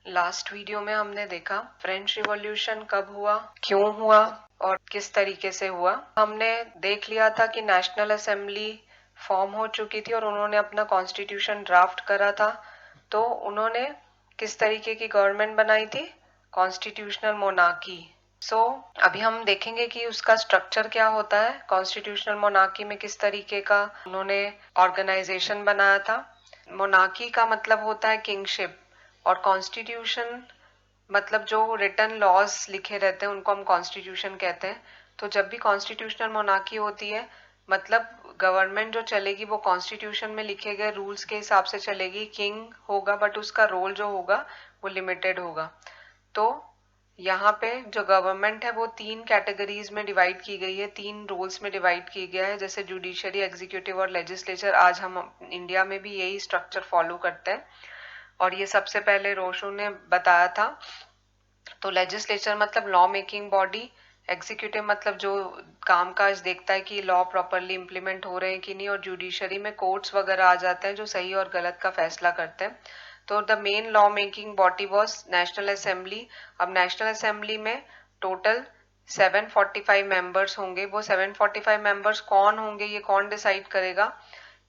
Last video में हमने देखा फ्रेंच रिवॉल्यूशन कब हुआ, क्यों हुआ और किस तरीके से हुआ। हमने देख लिया था कि नेशनल असेंबली फॉर्म हो चुकी थी और उन्होंने अपना कॉन्स्टिट्यूशन ड्राफ्ट करा था। तो उन्होंने किस तरीके की गवर्नमेंट बनाई थी, कॉन्स्टिट्यूशनल मोनार्की। अभी हम देखेंगे कि उसका स्ट्रक्चर क्या होता है। कॉन्स्टिट्यूशनल मोनार्की में किस तरीके का उन्होंने ऑर्गेनाइजेशन बनाया था। मोनार्की का मतलब होता है किंगशिप और कॉन्स्टिट्यूशन मतलब जो रिटन लॉज लिखे रहते हैं उनको हम कॉन्स्टिट्यूशन कहते हैं। तो जब भी कॉन्स्टिट्यूशनल मोनार्की होती है मतलब गवर्नमेंट जो चलेगी वो कॉन्स्टिट्यूशन में लिखे गए रूल्स के हिसाब से चलेगी। किंग होगा बट उसका रोल जो होगा वो लिमिटेड होगा। तो यहाँ पे जो गवर्नमेंट है वो 3 कैटेगरीज में डिवाइड की गई है, 3 रोल्स में डिवाइड की गया है, जैसे जुडिशरी, एग्जीक्यूटिव और लेजिस्लेचर। आज हम इंडिया में भी यही स्ट्रक्चर फॉलो करते हैं और ये सबसे पहले रोशो ने बताया था। तो लेजिस्लेचर मतलब लॉ मेकिंग बॉडी, एग्जीक्यूटिव मतलब जो कामकाज देखता है कि लॉ प्रॉपरली इम्प्लीमेंट हो रहे हैं कि नहीं, और जुडिशरी में कोर्ट्स वगैरह आ जाते हैं जो सही और गलत का फैसला करते हैं। तो the main law making body was national assembly. अब नेशनल असेंबली में टोटल 745 मेंबर्स होंगे। वो 745 मेंबर्स कौन होंगे, ये कौन डिसाइड करेगा,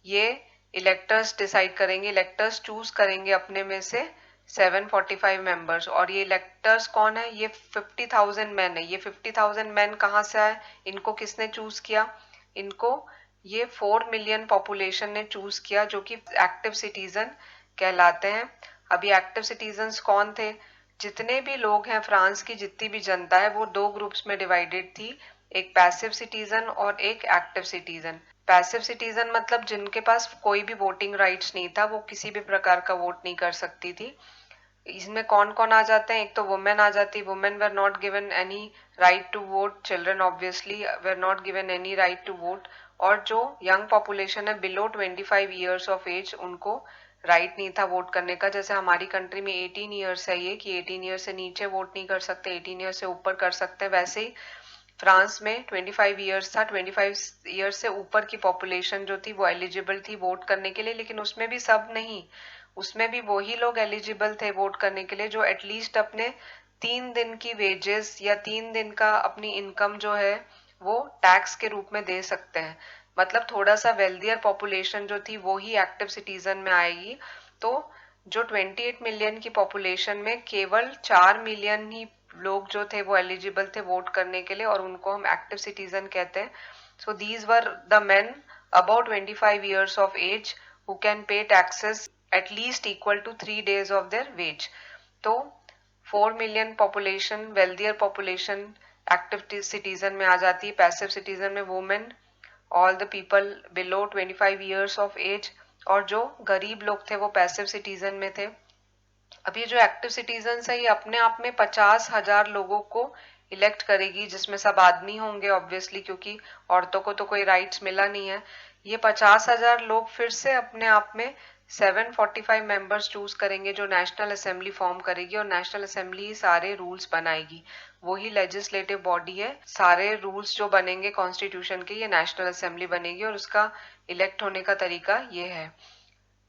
ये इलेक्टर्स डिसाइड करेंगे। इलेक्टर्स चूज करेंगे अपने में से 745 मेंबर्स। और ये इलेक्टर्स कौन है, ये 50,000 मैन है। ये 50,000 मैन कहाँ से आए, इनको किसने चूज किया, इनको ये 4 मिलियन पॉपुलेशन ने चूज किया जो कि एक्टिव सिटीजन कहलाते हैं। अभी एक्टिव सिटीजन्स कौन थे, जितने भी लोग हैं फ्रांस की जितनी भी जनता है वो 2 ग्रुप्स में डिवाइडेड थी, एक पैसिव सिटीजन और एक एक्टिव सिटीजन। पैसिव सिटीजन मतलब जिनके पास कोई भी वोटिंग राइट्स नहीं था, वो किसी भी प्रकार का वोट नहीं कर सकती थी। इसमें कौन कौन आ जाते हैं, एक तो वुमेन आ जाती है, women were not given any right to vote, children obviously were not given any right to vote, और जो यंग पॉपुलेशन है बिलो 25 ईयर्स ऑफ एज उनको राइट नहीं था वोट करने का। जैसे हमारी कंट्री में 18 ईयर्स है ये कि 18 ईयर्स से नीचे वोट नहीं कर सकते, 18 ईयर्स से ऊपर कर सकते हैं। वैसे ही फ्रांस में 25 ईयर्स था, 25 ईयर्स से ऊपर की पॉपुलेशन जो थी वो एलिजिबल थी वोट करने के लिए। लेकिन उसमें भी सब नहीं, उसमें भी वही लोग एलिजिबल थे वोट करने के लिए जो एटलीस्ट अपने 3 दिन की वेजेस या 3 दिन का अपनी इनकम जो है वो टैक्स के रूप में दे सकते हैं। मतलब थोड़ा सा वेल्दियर पॉपुलेशन जो थी वो ही एक्टिव सिटीजन में आएगी। तो जो 28 मिलियन की पॉपुलेशन में केवल 4 मिलियन ही लोग जो थे वो एलिजिबल थे वोट करने के लिए और उनको हम एक्टिव सिटीजन कहते हैं। So these were the men about 25 years of age who can pay taxes at least equal to 3 days of their wage. तो 4 million population, wealthier population active citizen में आ जाती है। पैसिव सिटीजन में women, all the people below 25 years of age, और जो गरीब लोग थे वो पैसिव सिटीजन में थे। अब ये जो एक्टिव सिटीजन है ये अपने आप में 50,000 लोगों को इलेक्ट करेगी, जिसमें सब आदमी होंगे ऑब्वियसली क्योंकि औरतों को तो कोई राइट्स मिला नहीं है। ये 50,000 लोग फिर से अपने आप में 745 मेंबर्स चूज करेंगे जो नेशनल असेंबली फॉर्म करेगी, और नेशनल असेंबली सारे रूल्स बनाएगी। वही लेजिस्लेटिव बॉडी है। सारे रूल्स जो बनेंगे कॉन्स्टिट्यूशन के ये नेशनल असेंबली बनेगी और उसका इलेक्ट होने का तरीका ये है।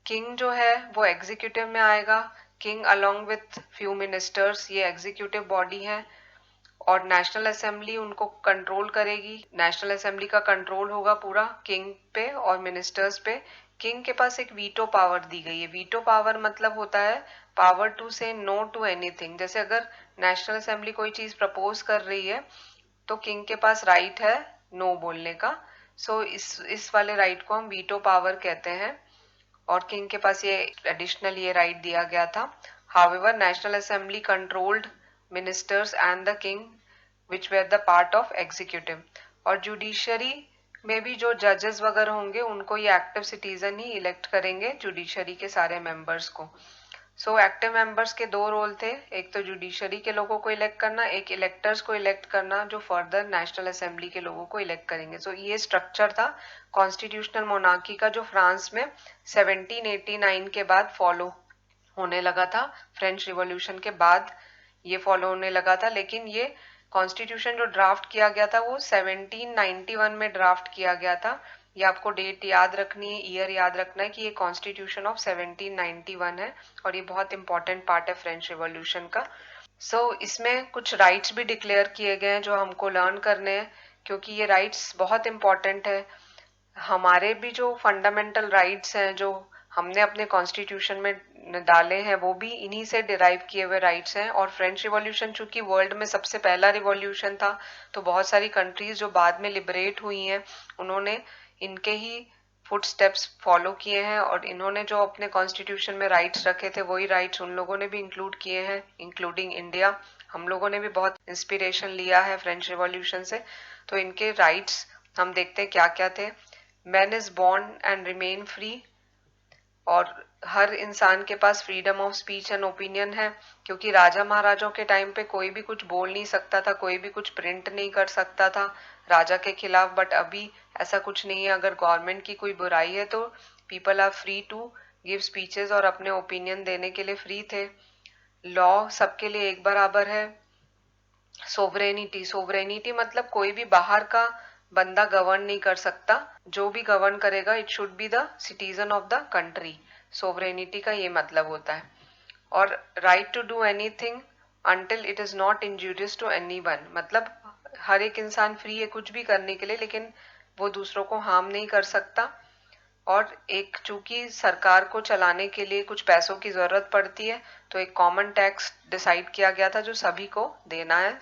किंग जो है वो एग्जीक्यूटिव में आएगा। King along with few ministers, ये एग्जीक्यूटिव बॉडी है और नेशनल असेंबली उनको कंट्रोल करेगी। नेशनल असेंबली का कंट्रोल होगा पूरा किंग पे और मिनिस्टर्स पे। किंग के पास एक वीटो पावर दी गई है। वीटो पावर मतलब होता है पावर टू से नो टू एनीथिंग। जैसे अगर नेशनल असेंबली कोई चीज प्रपोज कर रही है तो किंग के पास राइट है नो बोलने का। सो इस वाले राइट को हम वीटो पावर कहते हैं और किंग के पास ये एडिशनल ये राइट दिया गया था। However national assembly controlled ministers and the king which where the part of executive. और जुडिशरी में भी जो जजेस वगैरह होंगे उनको ये एक्टिव सिटीजन ही इलेक्ट करेंगे, जुडिशरी के सारे मेंबर्स को। सो एक्टिव मेंबर्स के 2 रोल थे, एक तो जुडिशरी के लोगों को इलेक्ट करना, एक इलेक्टर्स को इलेक्ट करना जो फर्दर नेशनल असेंबली के लोगों को इलेक्ट करेंगे। सो ये स्ट्रक्चर था कॉन्स्टिट्यूशनल मोनार्की का जो फ्रांस में 1789 के बाद फॉलो होने लगा था। फ्रेंच रिवॉल्यूशन के बाद ये फॉलो होने लगा था। लेकिन ये कॉन्स्टिट्यूशन जो ड्राफ्ट किया गया था वो 1791 में ड्राफ्ट किया गया था। ये आपको डेट याद रखनी है, ईयर याद रखना है कि ये कॉन्स्टिट्यूशन ऑफ 1791 है और ये बहुत इंपॉर्टेंट पार्ट है फ्रेंच रिवॉल्यूशन का। इसमें कुछ राइट्स भी डिक्लेयर किए गए हैं जो हमको लर्न करने हैं, क्योंकि ये राइट्स बहुत इंपॉर्टेंट है। हमारे भी जो फंडामेंटल राइट्स हैं जो हमने अपने कॉन्स्टिट्यूशन में डाले हैं वो भी इन्हीं से डिराइव किए हुए राइट्स हैं। और फ्रेंच रिवॉल्यूशन चूंकि वर्ल्ड में सबसे पहला रिवॉल्यूशन था, तो बहुत सारी कंट्रीज जो बाद में लिबरेट हुई हैं उन्होंने इनके ही फुट स्टेप्स फॉलो किए हैं और इन्होंने जो अपने कॉन्स्टिट्यूशन में राइट्स रखे थे वही राइट्स उन लोगों ने भी इंक्लूड किए हैं, इंक्लूडिंग इंडिया। हम लोगों ने भी बहुत इंस्पिरेशन लिया है फ्रेंच रिवॉल्यूशन से। तो इनके राइट्स हम देखते हैं क्या क्या थे। Man is born and remain free, और हर इंसान के पास freedom of speech and opinion है, क्योंकि राजा महाराजों के टाइम पे कोई भी कुछ बोल नहीं सकता था, कोई भी कुछ प्रिंट नहीं कर सकता था राजा के खिलाफ। बट अभी ऐसा कुछ नहीं है। अगर गवर्नमेंट की कोई बुराई है तो people are free to give speeches और अपने ओपिनियन देने के लिए फ्री थे। लॉ सबके लिए एक बराबर है। सोवरेनिटी मतलब कोई भी बाहर का बंदा गवर्न नहीं कर सकता, जो भी गवर्न करेगा it should be the citizen of the country. Sovereignty का ये मतलब होता है। और right to do anything until it is not injurious to anyone, मतलब हर एक इंसान फ्री है कुछ भी करने के लिए, लेकिन वो दूसरों को हार्म नहीं कर सकता। और एक चूंकि सरकार को चलाने के लिए कुछ पैसों की जरूरत पड़ती है, तो एक कॉमन टैक्स डिसाइड किया गया था जो सभी को देना है,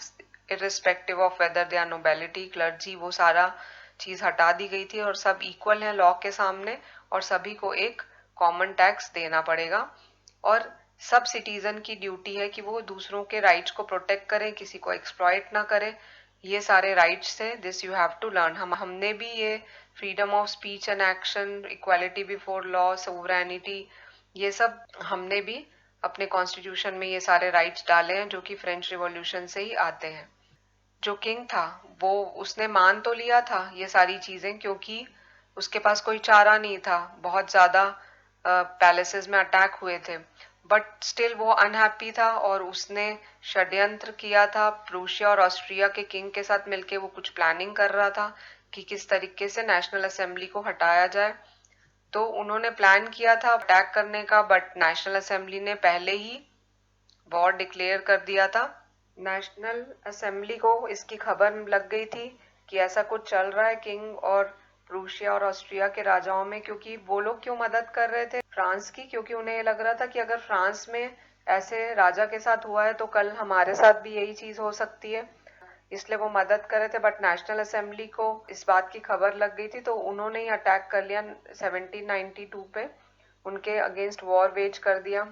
irrespective of whether they are nobility clergy. वो सारा चीज हटा दी गई थी और सब इक्वल है लॉ के सामने और सभी को एक कॉमन टैक्स देना पड़ेगा। और सब सिटीजन की ड्यूटी है कि वो दूसरों के राइट्स को प्रोटेक्ट करे, किसी को एक्सप्लॉइट ना करे। ये सारे राइट्स थे, this you have to learn. हमने भी ये freedom of speech and action, equality before law, sovereignty, ये सब हमने भी अपने कॉन्स्टिट्यूशन में ये सारे राइट्स डाले हैं जो कि फ्रेंच रिवॉल्यूशन से ही आते हैं। जो किंग था वो उसने मान तो लिया था ये सारी चीजें, क्योंकि उसके पास कोई चारा नहीं था। बहुत ज्यादा पैलेसेस में अटैक हुए थे, बट स्टिल वो अनहैप्पी था और उसने षड्यंत्र किया था। प्रूशिया और ऑस्ट्रिया के किंग के साथ मिलके वो कुछ प्लानिंग कर रहा था कि किस तरीके से नेशनल असेंबली को हटाया जाए। तो उन्होंने प्लान किया था अटैक करने का, बट नेशनल असेंबली ने पहले ही वॉर डिक्लेयर कर दिया था। नेशनल असेंबली को इसकी खबर लग गई थी कि ऐसा कुछ चल रहा है किंग और प्रूशिया और ऑस्ट्रिया के राजाओं में, क्योंकि वो लोग क्यों मदद कर रहे थे फ्रांस की, क्योंकि उन्हें लग रहा था कि अगर फ्रांस में ऐसे राजा के साथ हुआ है तो कल हमारे साथ भी यही चीज हो सकती है, इसलिए वो मदद कर रहे थे। बट नेशनल असेंबली को इस बात की खबर लग गई थी तो उन्होंने ही अटैक कर लिया 1792 पे, उनके अगेंस्ट वॉर वेज कर दिया।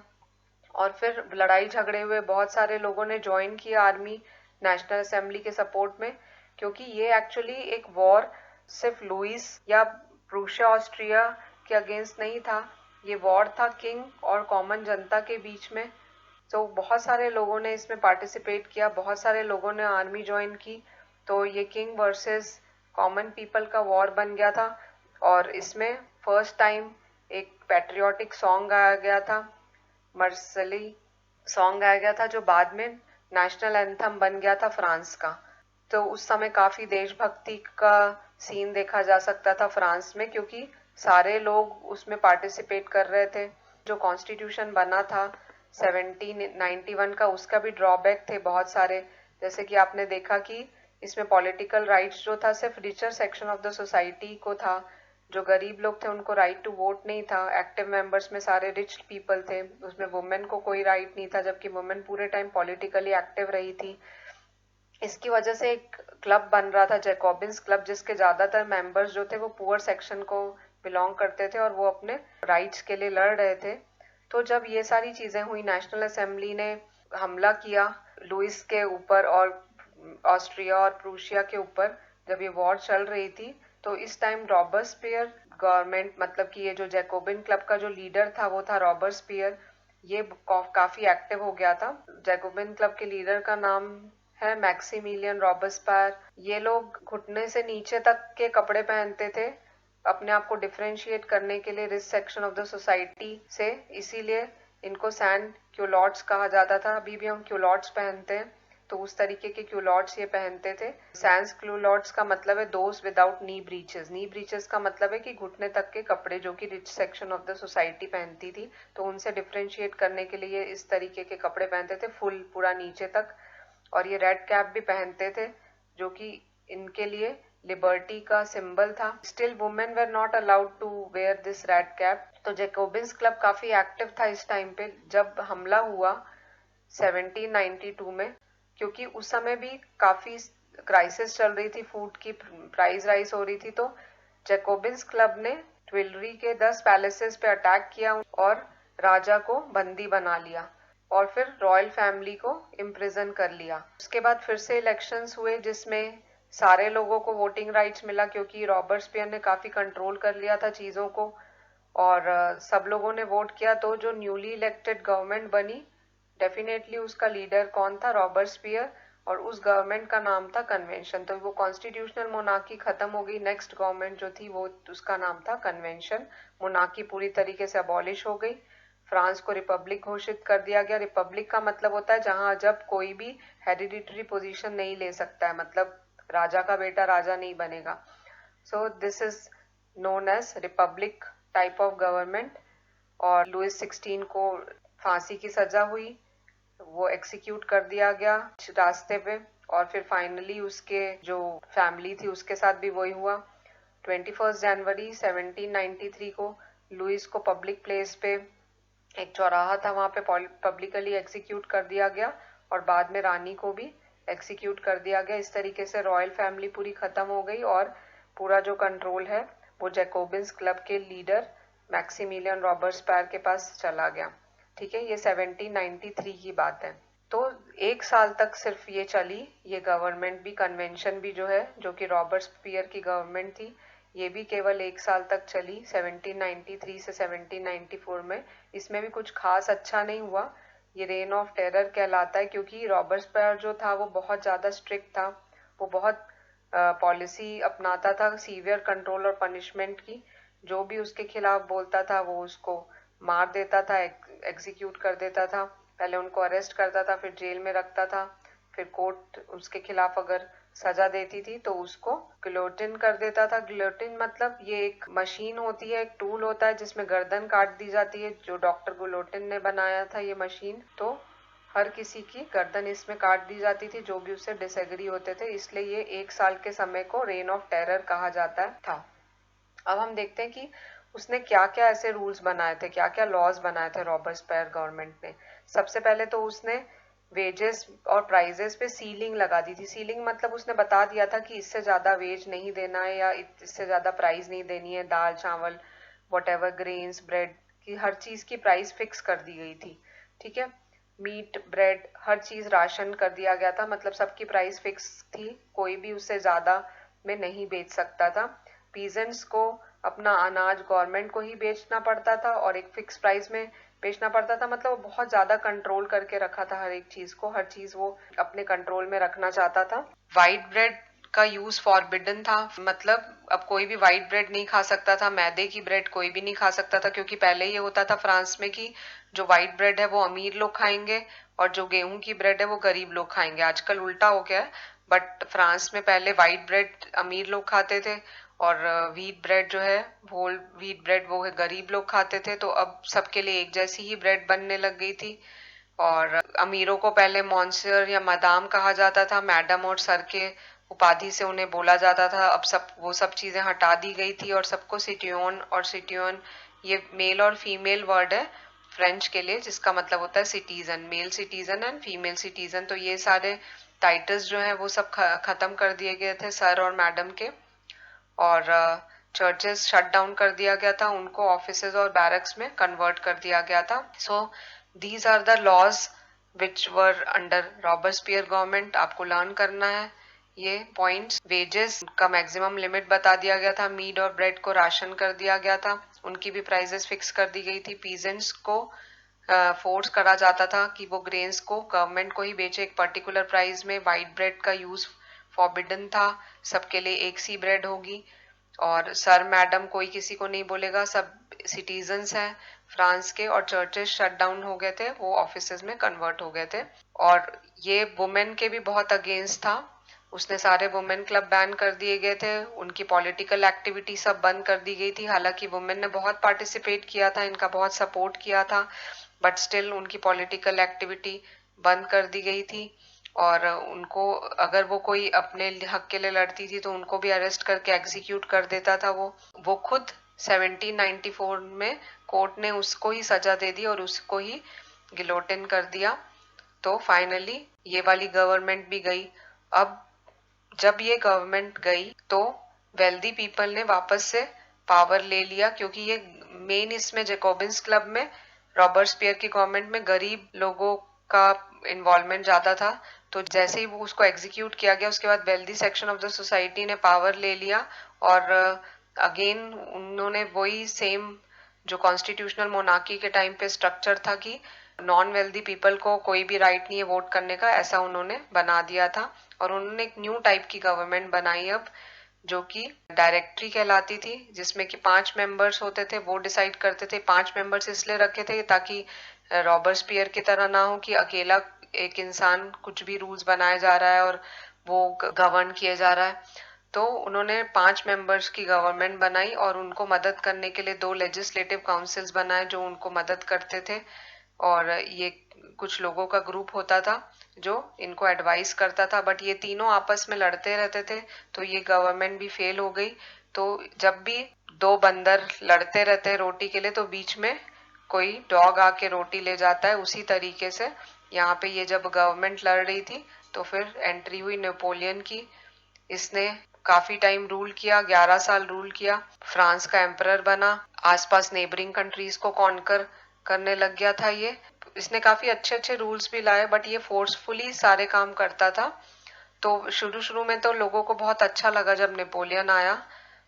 और फिर लड़ाई झगड़े हुए, बहुत सारे लोगों ने ज्वाइन किया आर्मी नेशनल असेंबली के सपोर्ट में, क्योंकि ये एक्चुअली एक वॉर सिर्फ लुइस या प्रूशिया ऑस्ट्रिया के अगेंस्ट नहीं था, ये वॉर था किंग और कॉमन जनता के बीच में। तो बहुत सारे लोगों ने इसमें पार्टिसिपेट किया, बहुत सारे लोगों ने आर्मी ज्वाइन की, तो ये किंग वर्सेस कॉमन पीपल का वॉर बन गया था। और इसमें फर्स्ट टाइम एक पैट्रियोटिक सॉन्ग गाया गया था, मर्सली सॉन्ग गाया गया था, जो बाद में नेशनल एंथम बन गया था फ्रांस का। तो उस समय काफी देशभक्ति का सीन देखा जा सकता था फ्रांस में, क्योंकि सारे लोग उसमें पार्टिसिपेट कर रहे थे। जो कॉन्स्टिट्यूशन बना था 1791 का, उसका भी ड्रॉबैक थे बहुत सारे, जैसे कि आपने देखा कि इसमें पॉलिटिकल राइट्स जो था सिर्फ richer section of the society को था, जो गरीब लोग थे उनको राइट टू वोट नहीं था। एक्टिव मेंबर्स में सारे रिच पीपल थे, उसमें वुमेन को कोई राइट नहीं था, जबकि वुमेन पूरे टाइम पॉलिटिकली एक्टिव रही थी। इसकी वजह से एक क्लब बन रहा था, जैकोबिन्स क्लब, जिसके ज्यादातर मेंबर्स जो थे वो पुअर सेक्शन को बिलोंग करते थे और वो अपने राइट्स के लिए लड़ रहे थे। तो जब ये सारी चीजें हुई, नेशनल असेंबली ने हमला किया लुइस के ऊपर और ऑस्ट्रिया और प्रूशिया के ऊपर, जब ये वॉर चल रही थी, तो इस टाइम रॉबर्सपियर गवर्नमेंट, मतलब कि ये जो जैकोबिन क्लब का जो लीडर था वो था रॉबर्सपियर, ये काफी एक्टिव हो गया था। जैकोबिन क्लब के लीडर का नाम है मैक्सिमिलियन रॉबर्सपायर। ये लोग घुटने से नीचे तक के कपड़े पहनते थे अपने आप को डिफरेंशिएट करने के लिए rich section of the society से, इसीलिए इनको सैन क्यूलॉट्स कहा जाता था। अभी भी हम क्यूलॉट्स पहनते हैं। तो उस तरीके के क्यूलॉट्स ये पहनते थे। सैंस क्यूलॉट्स का मतलब है दोस विदाउट नी ब्रीचेस। नी ब्रीचेस का मतलब है कि घुटने तक के कपड़े जो कि rich section of the society पहनती थी, तो उनसे डिफ्रेंशिएट करने के लिए इस तरीके के कपड़े पहनते थे, फुल पूरा नीचे तक। और ये रेड कैप भी पहनते थे जो कि इनके लिए लिबर्टी का सिंबल था। Still women were not allowed to wear this red cap. तो जैकोबिन्स क्लब काफी एक्टिव था इस टाइम पे जब हमला हुआ 1792 में, क्योंकि उस समय भी काफी क्राइसिस चल रही थी, फूड की प्राइस राइज हो रही थी। तो जैकोबिन्स क्लब ने ट्विलरी के 10 पैलेसेस पे अटैक किया और राजा को बंदी बना लिया और फिर रॉयल फैमिली को इम्प्रिजन कर लिया। उसके बाद फिर से इलेक्शंस हुए जिसमें सारे लोगों को वोटिंग राइट्स मिला, क्योंकि रॉबर्ट्सपियर ने काफी कंट्रोल कर लिया था चीजों को और सब लोगों ने वोट किया। तो जो न्यूली इलेक्टेड गवर्नमेंट बनी, डेफिनेटली उसका लीडर कौन था? रॉबर्ट्सपियर, और उस गवर्नमेंट का नाम था कन्वेंशन। तो वो कॉन्स्टिट्यूशनल मोनार्की खत्म हो गई। नेक्स्ट गवर्नमेंट जो थी वो उसका नाम था कन्वेंशन। मोनार्की पूरी तरीके से अबॉलिश हो गई। फ्रांस को रिपब्लिक घोषित कर दिया गया। रिपब्लिक का मतलब होता है जहां जब कोई भी हेरिडिटरी पोजीशन नहीं ले सकता है, मतलब राजा का बेटा राजा नहीं बनेगा। So this is known as republic type of government. और लुइस 16 को फांसी की सजा हुई, वो एक्सिक्यूट कर दिया गया रास्ते पे। और फिर फाइनली उसके जो फैमिली थी उसके साथ भी वही हुआ। 21 जनवरी 1793 को लुइस को पब्लिक प्लेस पे, एक चौराहा था वहां पे, पब्लिकली एक्सिक्यूट कर दिया गया और बाद में रानी को भी एक्सिक्यूट कर दिया गया। इस तरीके से रॉयल फैमिली पूरी खत्म हो गई और पूरा जो कंट्रोल है वो जैकोबिन्स क्लब के लीडर मैक्सिमिलियन रॉबर्ट्सपायर के पास चला गया। ठीक है, ये 1793 की बात है। तो एक साल तक सिर्फ ये चली, ये गवर्नमेंट भी, कन्वेंशन भी जो है, जो कि रॉबर्ट्सपियर की गवर्नमेंट थी, ये भी केवल एक साल तक चली 1793 से 1794 में। इसमें भी कुछ खास अच्छा नहीं हुआ। ये रेन ऑफ टेरर कहलाता है, क्योंकि रॉबर्ट्सपायर जो था वो बहुत ज्यादा स्ट्रिक्ट था। वो बहुत पॉलिसी अपनाता था सीवियर कंट्रोल और पनिशमेंट की। जो भी उसके खिलाफ बोलता था वो उसको मार देता था, एग्जीक्यूट कर देता था। पहले उनको अरेस्ट करता था, फिर जेल में रखता था, फिर कोर्ट उसके खिलाफ अगर सजा देती थी तो उसको गिलोटिन कर देता था। गिलोटिन मतलब ये एक मशीन होती है, एक टूल होता है जिसमें गर्दन काट दी जाती है, जो डॉक्टर गिलोटिन ने बनाया था ये मशीन। तो हर किसी की गर्दन इसमें काट दी जाती थी जो भी उससे डिसएग्री होते थे। इसलिए ये एक साल के समय को रेन ऑफ टेरर कहा जाता था। अब हम देखते हैं कि उसने क्या क्या ऐसे रूल्स बनाए थे, क्या क्या लॉज बनाए थे रॉबर्ट्सपायर गवर्नमेंट ने। सबसे पहले तो उसने वेजेस और प्राइजेस पे सीलिंग लगा दी थी। सीलिंग मतलब उसने बता दिया था कि इससे ज्यादा वेज नहीं देना है या इससे ज्यादा प्राइस नहीं देनी है। दाल चावल व्हाटएवर, ग्रेन्स, ब्रेड की हर चीज की प्राइस फिक्स कर दी गई थी। ठीक है, मीट, ब्रेड, हर चीज राशन कर दिया गया था, मतलब सबकी प्राइस फिक्स थी, कोई भी उससे ज्यादा में नहीं बेच सकता था। पीजेंट्स को अपना अनाज गवर्नमेंट को ही बेचना पड़ता था और एक फिक्स प्राइस में बेचना पड़ता था। मतलब वो बहुत ज्यादा कंट्रोल करके रखा था हर एक चीज को, हर चीज वो अपने कंट्रोल में रखना चाहता था। व्हाइट ब्रेड का यूज फॉरबिडन था, मतलब अब कोई भी व्हाइट ब्रेड नहीं खा सकता था। मैदे की ब्रेड कोई भी नहीं खा सकता था, क्योंकि पहले ये होता था फ्रांस में कि जो व्हाइट ब्रेड है वो अमीर लोग खाएंगे और जो गेहूं की ब्रेड है वो गरीब लोग खाएंगे। आजकल उल्टा हो गया है, बट फ्रांस में पहले व्हाइट ब्रेड अमीर लोग खाते थे और व्हीट ब्रेड जो है, होल व्हीट ब्रेड, वो है गरीब लोग खाते थे। तो अब सबके लिए एक जैसी ही ब्रेड बनने लग गई थी। और अमीरों को पहले मॉन्सियर या मदाम कहा जाता था, मैडम और सर के उपाधि से उन्हें बोला जाता था। अब वो सब चीजें हटा दी गई थी और सबको सिटियोन और सिटियोन, ये मेल और फीमेल वर्ड है फ्रेंच के लिए, जिसका मतलब होता है citizen, male citizen and female citizen. तो ये सारे टाइटल्स जो है वो सब खत्म कर दिए गए थे सर और मैडम के। और चर्चेस शट डाउन कर दिया गया था, उनको ऑफिसेज और बैरक्स में कन्वर्ट कर दिया गया था। So these are the laws which were under Robespierre government. आपको लर्न करना है ये पॉइंट्स। वेजेस का मैक्सिमम लिमिट बता दिया गया था, मीट और ब्रेड को राशन कर दिया गया था, उनकी भी प्राइसेस फिक्स कर दी गई थी। पीजेंट्स को फोर्स करा जाता था कि वो ग्रेन्स को गवर्नमेंट को ही बेचे एक पर्टिकुलर प्राइस में। व्हाइट ब्रेड का यूज फॉरबिडन था, सबके लिए एक सी ब्रेड होगी। और सर मैडम कोई किसी को नहीं बोलेगा, सब सिटीजन्स हैं। फ्रांस के और चर्चेस शट डाउन हो गए थे, वो ऑफिसेज में कन्वर्ट हो गए थे। और ये वुमेन के भी बहुत अगेंस्ट था। उसने सारे वुमेन क्लब बैन कर दिए गए थे, उनकी पॉलिटिकल एक्टिविटी सब बंद कर दी गई थी। हालांकि वुमेन ने बहुत पार्टिसिपेट किया था, इनका बहुत सपोर्ट किया था, बट स्टिल उनकी पॉलिटिकल एक्टिविटी बंद कर दी गई थी। और उनको अगर वो कोई अपने हक के लिए लड़ती थी तो उनको भी अरेस्ट करके एग्जीक्यूट कर देता था। वो खुद 1794 में कोर्ट ने उसको ही सजा दे दी और उसको ही गिलोटिन कर दिया। तो फाइनली ये वाली गवर्नमेंट भी गई। अब जब ये गवर्नमेंट गई तो वेल्दी पीपल ने वापस से पावर ले लिया, क्योंकि ये मेन इसमें जैकोबिन्स क्लब में रॉबर्टस्पियर की गवर्नमेंट में गरीब लोगों का इन्वॉल्वमेंट ज्यादा था। तो जैसे ही वो उसको एग्जीक्यूट किया गया उसके बाद wealthy section of the society ने पावर ले लिया और अगेन उन्होंने वही सेम जो कॉन्स्टिट्यूशनल मोनार्की के टाइम पे स्ट्रक्चर था कि नॉन वेल्दी पीपल को कोई भी राइट नहीं है वोट करने का, ऐसा उन्होंने बना दिया था। और उन्होंने एक न्यू टाइप की गवर्नमेंट बनाई अब, जो कि डायरेक्टरी कहलाती थी, जिसमें कि 5 मेंबर्स होते थे, वो डिसाइड करते थे। 5 मेंबर्स इसलिए रखे थे ताकि रॉबर्टस्पियर की तरह ना हो कि अकेला एक इंसान कुछ भी रूल्स बनाया जा रहा है और वो गवर्न किया जा रहा है। तो उन्होंने 5 मेंबर्स की गवर्नमेंट बनाई और उनको मदद करने के लिए 2 लेजिस्लेटिव काउंसिल्स बनाए जो उनको मदद करते थे। और ये कुछ लोगों का ग्रुप होता था जो इनको एडवाइस करता था, बट ये तीनों आपस में लड़ते रहते थे तो ये गवर्नमेंट भी फेल हो गई। तो जब भी 2 बंदर लड़ते रहते हैं रोटी के लिए तो बीच में कोई डॉग आके रोटी ले जाता है। उसी तरीके से यहाँ पे ये जब गवर्नमेंट लड़ रही थी तो फिर एंट्री हुई नेपोलियन की। इसने काफी टाइम रूल किया, 11 साल रूल किया, फ्रांस का एम्परर बना, आसपास नेबरिंग कंट्रीज को कॉन्कर करने लग गया था ये। इसने काफी अच्छे अच्छे रूल्स भी लाए, बट ये फोर्सफुली सारे काम करता था। तो शुरू शुरू में तो लोगों को बहुत अच्छा लगा जब नेपोलियन आया,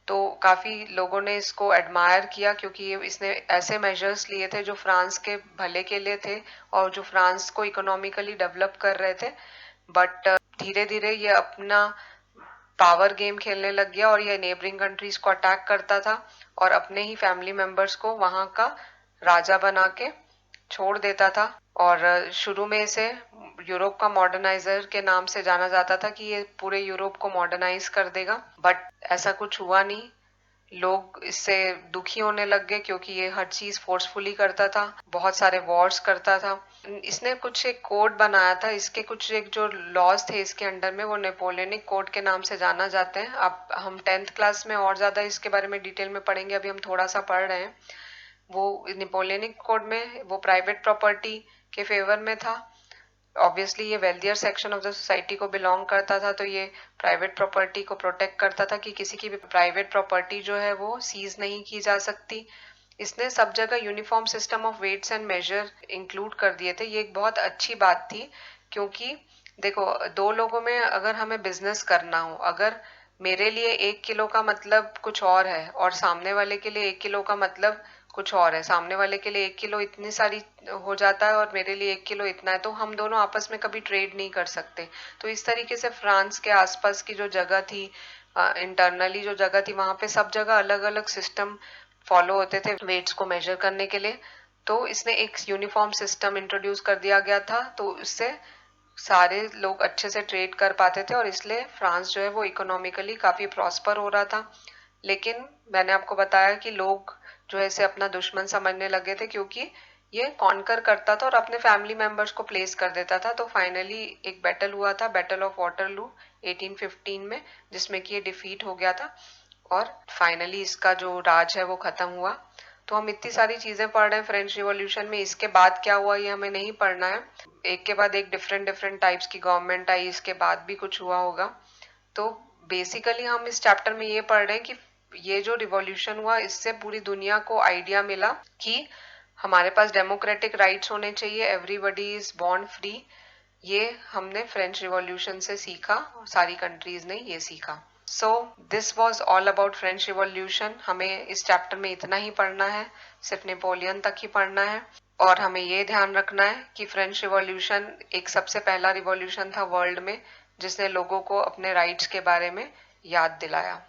तो काफी लोगों ने इसको एडमायर किया क्योंकि इसने ऐसे मेजर्स लिए थे जो फ्रांस के भले के लिए थे और जो फ्रांस को इकोनॉमिकली डेवलप कर रहे थे। बट धीरे धीरे ये अपना पावर गेम खेलने लग गया और ये नेबरिंग कंट्रीज को अटैक करता था और अपने ही फैमिली मेंबर्स को वहां का राजा बना के छोड़ देता था। और शुरू में इसे यूरोप का मॉडर्नाइजर के नाम से जाना जाता था कि ये पूरे यूरोप को मॉडर्नाइज कर देगा, बट ऐसा कुछ हुआ नहीं। लोग इससे दुखी होने लग गए क्योंकि ये हर चीज फोर्सफुली करता था, बहुत सारे वॉर्स करता था। इसने कुछ एक कोड बनाया था, इसके कुछ एक जो लॉज थे इसके अंडर में वो नेपोलियनिक कोड के नाम से जाना जाते हैं। अब हम 10th क्लास में और ज्यादा इसके बारे में डिटेल में पढ़ेंगे, अभी हम थोड़ा सा पढ़ रहे हैं। वो नेपोलियनिक कोड में वो प्राइवेट प्रॉपर्टी के फेवर में था। ऑब्वियसली ये wealthier section of the society को बिलोंग करता था, तो ये प्राइवेट प्रॉपर्टी को प्रोटेक्ट करता था कि किसी की भी प्राइवेट प्रॉपर्टी जो है वो सीज नहीं की जा सकती। इसने सब जगह uniform system of weights and measure include कर दिए थे। ये एक बहुत अच्छी बात थी क्योंकि देखो 2 लोगों में अगर हमें बिजनेस करना हो, अगर मेरे लिए 1 किलो का मतलब कुछ और है और सामने वाले के लिए 1 किलो का मतलब कुछ और है, सामने वाले के लिए 1 किलो इतनी सारी हो जाता है और मेरे लिए 1 किलो इतना है, तो हम दोनों आपस में कभी ट्रेड नहीं कर सकते। तो इस तरीके से फ्रांस के आसपास की जो जगह थी, इंटरनली जो जगह थी, वहां पे सब जगह अलग अलग सिस्टम फॉलो होते थे वेट्स को मेजर करने के लिए। तो इसने एक यूनिफॉर्म सिस्टम इंट्रोड्यूस कर दिया गया था, तो इससे सारे लोग अच्छे से ट्रेड कर पाते थे और इसलिए फ्रांस जो है वो इकोनॉमिकली काफी प्रॉस्पर हो रहा था। लेकिन मैंने आपको बताया कि लोग जो है इसे अपना दुश्मन समझने लगे थे क्योंकि ये कॉन्कर करता था और अपने फैमिली मेंबर्स को प्लेस कर देता था। तो फाइनली एक बैटल हुआ था, बैटल ऑफ वाटरलू 1815 में, जिसमें कि ये डिफीट हो गया था और फाइनली इसका जो राज है वो खत्म हुआ। तो हम इतनी सारी चीजें पढ़ रहे हैं फ्रेंच रिवॉल्यूशन में, इसके बाद क्या हुआ ये हमें नहीं पढ़ना है। एक के बाद एक डिफरेंट टाइप्स की गवर्नमेंट आई, इसके बाद भी कुछ हुआ होगा। तो बेसिकली हम इस चैप्टर में ये पढ़ रहे हैं कि ये जो रिवॉल्यूशन हुआ इससे पूरी दुनिया को आइडिया मिला कि हमारे पास डेमोक्रेटिक राइट्स होने चाहिए, एवरीबॉडी इज बॉर्न फ्री। ये हमने फ्रेंच रिवॉल्यूशन से सीखा, सारी कंट्रीज ने ये सीखा। So this was all about French revolution. हमें इस चैप्टर में इतना ही पढ़ना है, सिर्फ नेपोलियन तक ही पढ़ना है। और हमें ये ध्यान रखना है कि फ्रेंच रिवॉल्यूशन एक सबसे पहला रिवॉल्यूशन था वर्ल्ड में जिसने लोगों को अपने राइट्स के बारे में याद दिलाया।